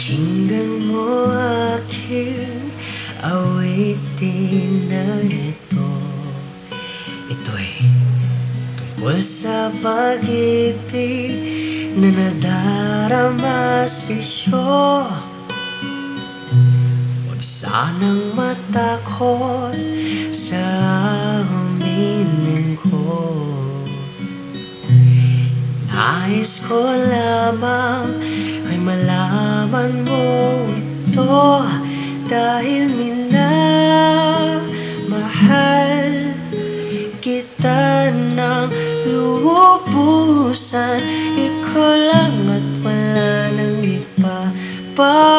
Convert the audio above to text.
Pakinggan mo aking awitin na ito. Ito'y tungkol sa pag-ibig na nadarama sa'yo. Huwag sanang matakot sa aminin ko. Nais ko lamang ay malaman mo ito, dahil minamahal kita ng lubusan. Ikaw lang at wala nang iba pa.